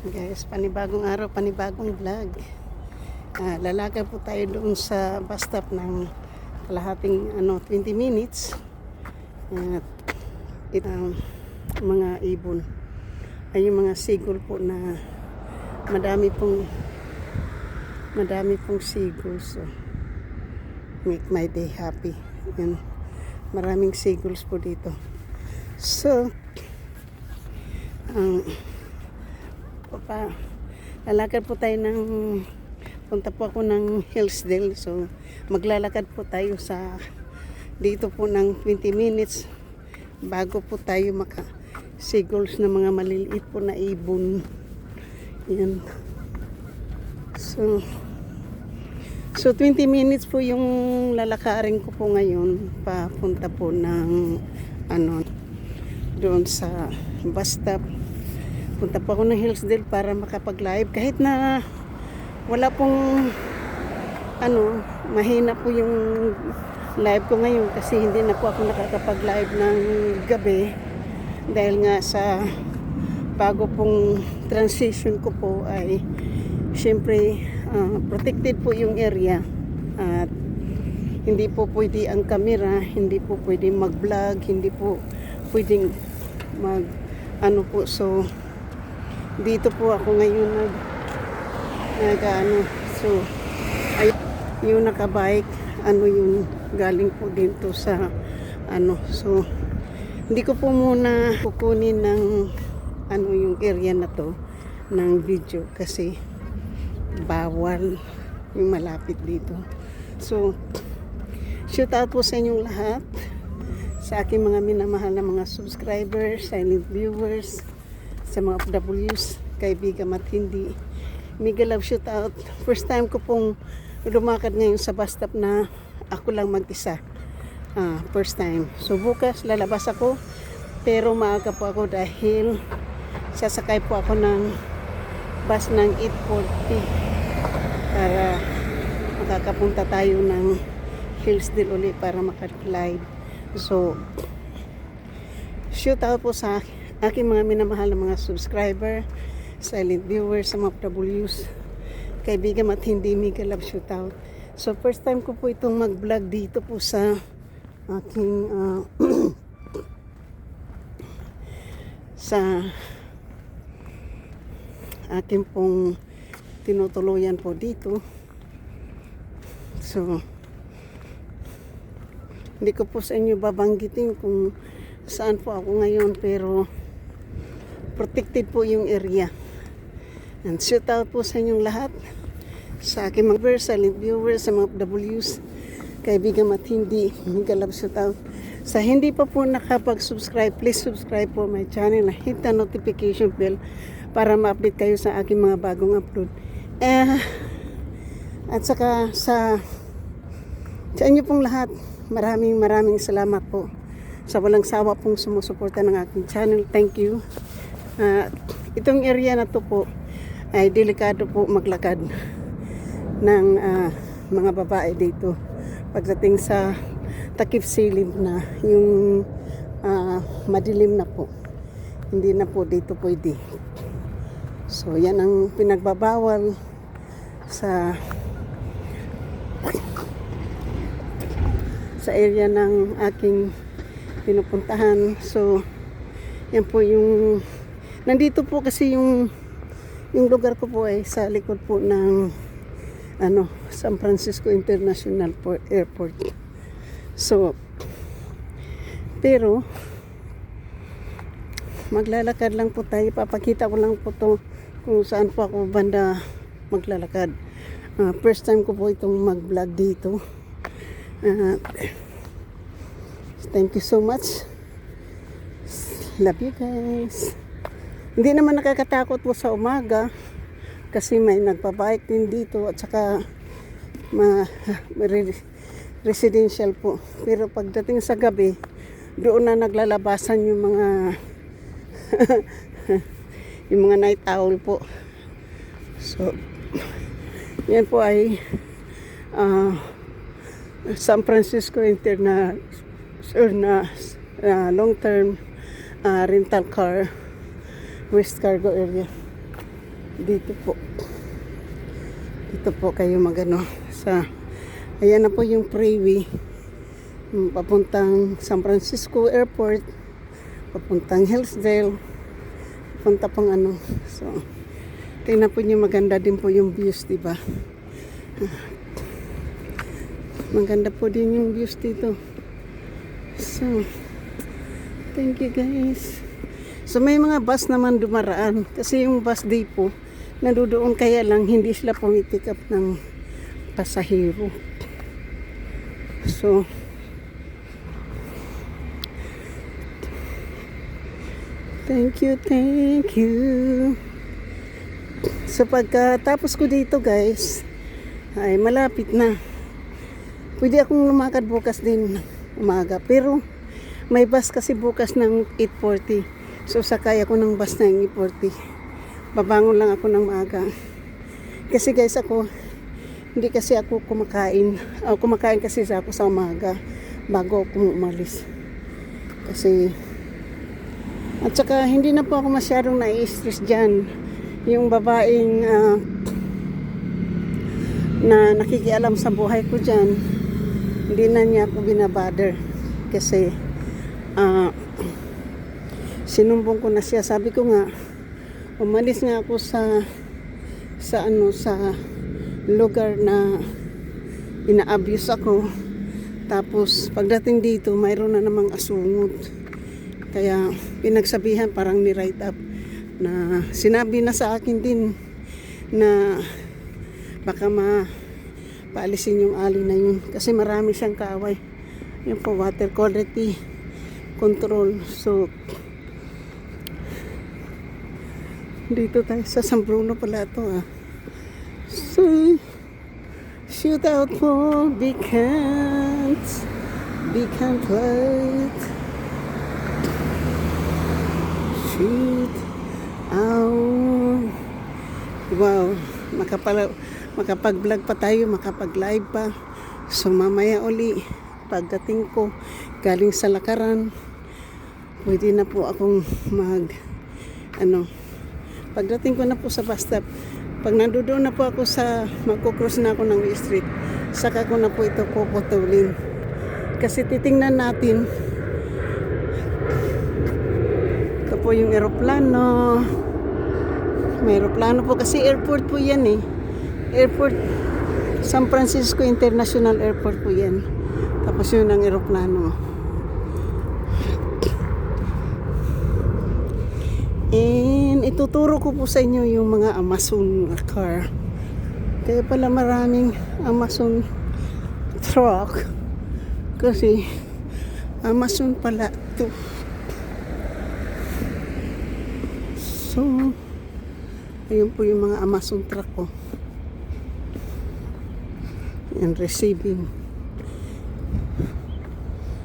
Guys, panibagong araw, panibagong vlog. Lalakad po tayo doon sa bus stop ng kalahating 20 minutes. At mga ibon ay yung mga sigol po na madami pong sigol. So, make my day happy. Yan. Maraming seagulls po dito. So, lalakad po tayo punta po ako ng Hillsdale. So, maglalakad po tayo dito po ng 20 minutes bago po tayo seagulls na mga maliliit po na ibon. Yan. So 20 minutes po yung lalakarin ko po ngayon papunta po ng doon sa bus stop. Punta po ako ng Hillsdale para makapag-live kahit na wala pong mahina po yung live ko ngayon kasi hindi na po ako nakakapag-live ng gabi dahil nga sa bago pong transition ko po ay syempre protected po yung area at hindi po pwede ang camera, hindi po pwede mag-vlog, hindi po pwedeng so dito po ako ngayon so ay yung nakabike yung galing po dito sa so hindi ko po muna kukunin ng yung area na to ng video kasi bawal yung malapit dito. So shout out po sa inyong lahat, sa aking mga minamahal na mga subscribers, silent viewers, sa mga OFWs, kaibigan at hindi. Mega love shout out. First time ko pong lumakad ngayon sa bus stop na ako lang mag-isa. First time. So bukas lalabas ako pero maaga po ako dahil sasakay po ako ng bus ng 8:40 para makakapunta tayo ng Hillsdale ulit para maka-live. So shout out po sa aking mga minamahal na mga subscriber, silent viewers, sa mga OFWs, kaibigan at hindi, mega love shout out. So first time ko po itong mag-vlog dito po sa aking sa aking pong tinutuluyan po dito. So hindi ko po sa inyo babanggitin kung saan po ako ngayon pero protected po yung area. And shout out po sa inyong lahat, sa aking mga viewers, silent viewers, sa mga OFWs, kaibigan at hindi, mega love shout out. Sa hindi pa po nakapag-subscribe, please subscribe po my channel na hit the notification bell para ma-update kayo sa aking mga bagong upload. At saka sa inyo pong lahat, maraming salamat po sa walang sawa pong sumusuporta ng aking channel. Thank you. Itong area na to po ay delikado po maglakad ng mga babae dito pagdating sa takip silim na yung madilim na po, hindi na po dito pwede. So yan ang pinagbabawal sa area ng aking pinupuntahan. So yan po yung nandito po kasi yung lugar ko po ay sa likod po ng San Francisco International Airport. So pero maglalakad lang po tayo, papakita ko lang po to kung saan po ako banda maglalakad. First time ko po itong mag-vlog dito. Thank you so much. Love you guys. Hindi naman nakakatakot po sa umaga kasi may nagpabike din dito at saka residential po. Pero pagdating sa gabi, doon na naglalabasan yung mga yung mga night owl po. So yan po ay San Francisco International long term rental car West Cargo area. Dito po. Dito po kayo magano sa, ayan na po yung freeway. Papuntang San Francisco Airport, papuntang Hillsdale, papunta pang ano. So, tingnan po niyo, maganda din po yung views, diba? Maganda po din yung views dito. So, thank you guys. So, may mga bus naman dumaraan. Kasi yung bus depot, nandoon kaya lang hindi sila pumipick up ng pasahero. So, thank you, thank you. So, pagkatapos ko dito guys, ay malapit na. Pwede akong lumakad bukas din umaga. Pero, may bus kasi bukas ng 8:40. So, sakay ako ng bus ng 8:40. Babangon lang ako ng maaga. Kasi guys, hindi kasi ako kumakain. Kumakain kasi ako sa umaga bago ako umalis. Kasi, at saka hindi na po ako masyadong nai-stress dyan. Yung babaeng na nakikialam sa buhay ko dyan, hindi na niya ako binabother. Kasi, sinumbong ko na siya. Sabi ko nga, umalis nga ako sa lugar na ina-abuse ako. Tapos pagdating dito, mayroon na namang asungot. Kaya pinagsabihan, parang ni-write up na sinabi na sa akin din na baka paalisin yung ali na yun. Kasi marami siyang kaaway. Yung po, water quality control. So, dito tayo sa San Bruno pala ito So, shoot out for Beacon Light. Shoot out. Wow, makapag-vlog pa tayo, makapag-live pa. So, mamaya uli, pagdating ko, galing sa lakaran, pwede na po akong pagdating ko na po sa bus stop, pag nandoon na po ako magkukross na ako ng Way Street, saka ko na po ito puputulin. Kasi titingnan natin, ito po yung eroplano. May eroplano po kasi airport po yan Airport, San Francisco International Airport po yan. Tapos yun ang eroplano. And ituturo ko po sa inyo yung mga Amazon car. Kaya pala maraming Amazon truck. Kasi Amazon pala ito. So, ayun po yung mga Amazon truck ko. And receiving.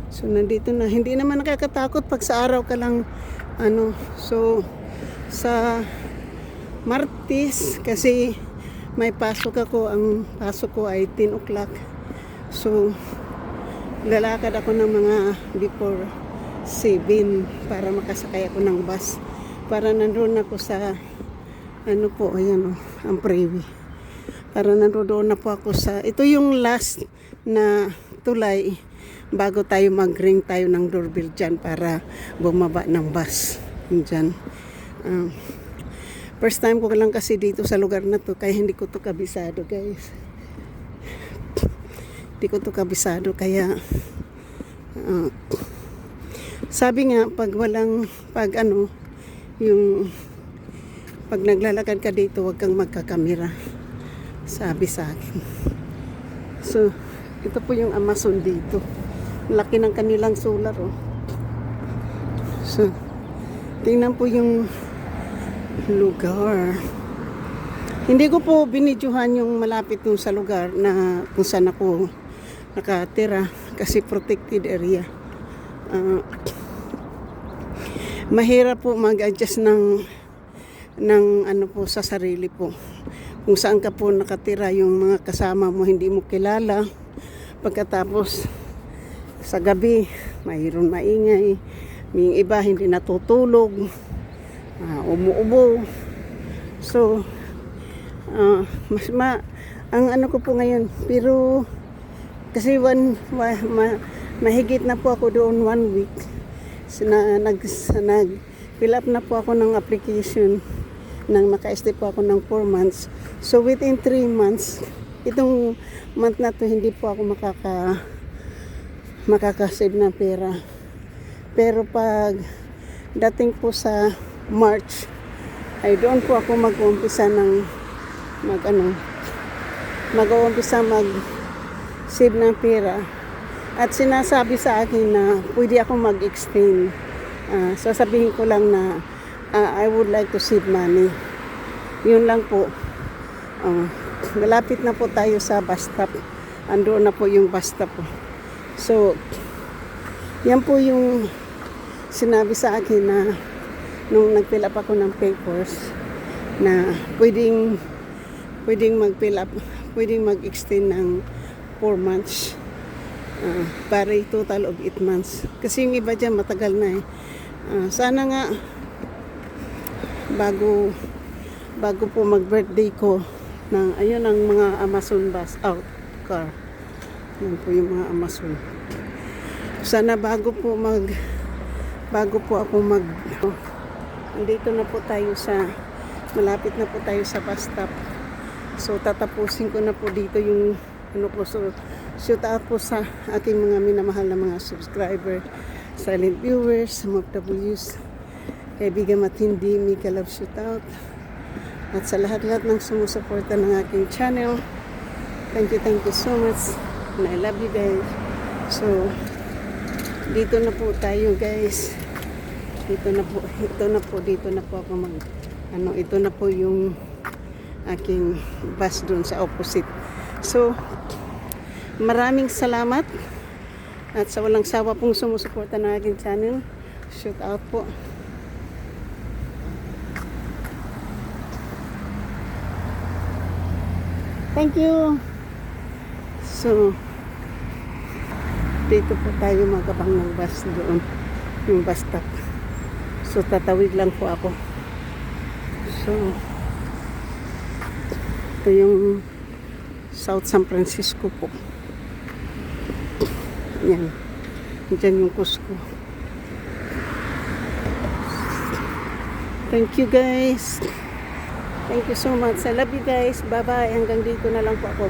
So, nandito na. Hindi naman nakakatakot pag sa araw ka lang so sa Martes kasi may pasok ako, ang pasok ko ay 10 o'clock. So lalakad ako ng mga before 7 para makasakay ako ng bus para nandoon ako sa ayan ang freeway. Para nandoon na po ako sa, ito yung last na tulay bago tayo mag-ring tayo ng doorbell dyan para bumaba ng bus dyan. First time ko lang kasi dito sa lugar na to, kaya hindi ko to kabisado guys. Hindi ko to kabisado kaya sabi nga pag pag naglalakad ka dito, huwag kang magkakamera, sabi sa akin. So ito po yung Amazon dito. Laki ng kanilang solar So tingnan po yung lugar. Hindi ko po binidyohan yung malapit dun sa lugar na kung saan ako nakatira kasi protected area. Mahirap po mag-adjust ng po sa sarili po. Kung saan ka po nakatira, yung mga kasama mo hindi mo kilala. Pagkatapos sa gabi, mayroon maingay. May iba hindi natutulog. Umuubo. So, mas ang ano ko po ngayon, pero kasi mahigit na po ako doon 1 week. Nag fill up na po ako ng application nang naka-stay po ako ng 4 months. So within 3 months, itong month na to hindi po ako makaka-save ng pera. Pero pag dating po sa March, ay doon po ako mag-uumpisa ng mag-save ng pera. At sinasabi sa akin na pwede ako mag-extend. Sasabihin ko lang na I would like to save money. Yun lang po. Malapit na po tayo sa bus stop. Andoon na po yung bus stop po. So, yan po yung sinabi sa akin na nung nag-fill up ako ng papers na pwedeng mag-fill up, pwedeng mag-extend ng 4 months. Para total of 8 months. Kasi yung iba dyan matagal na eh. Sana nga bago po mag-birthday ko ayun ang mga Amazon bus out car. Yan po yung mga Amazon. Sana bago po ako andito na po tayo malapit na po tayo sa bus stop. So tatapusin ko na po dito yung shout out po sa aking mga minamahal na mga subscriber, silent viewers, some of W's, kaibigan matindi, Mika Love shout out, at sa lahat-lahat ng sumusuporta ng aking channel. Thank you so much, and I love you guys. So dito na po tayo guys, dito na po ako ito na po yung aking bus doon sa opposite. So maraming salamat at sa walang sawa pong sumusuporta ng aking channel. Shout out po. Thank you. So dito po tayo magkabang ng bus doon, yung bus stop. So tatawid lang po ako. So ito yung South San Francisco po. Yan. Diyan yung Cusco. Thank you guys. Thank you so much. I love you guys. Bye bye. Hanggang dito na lang po ako.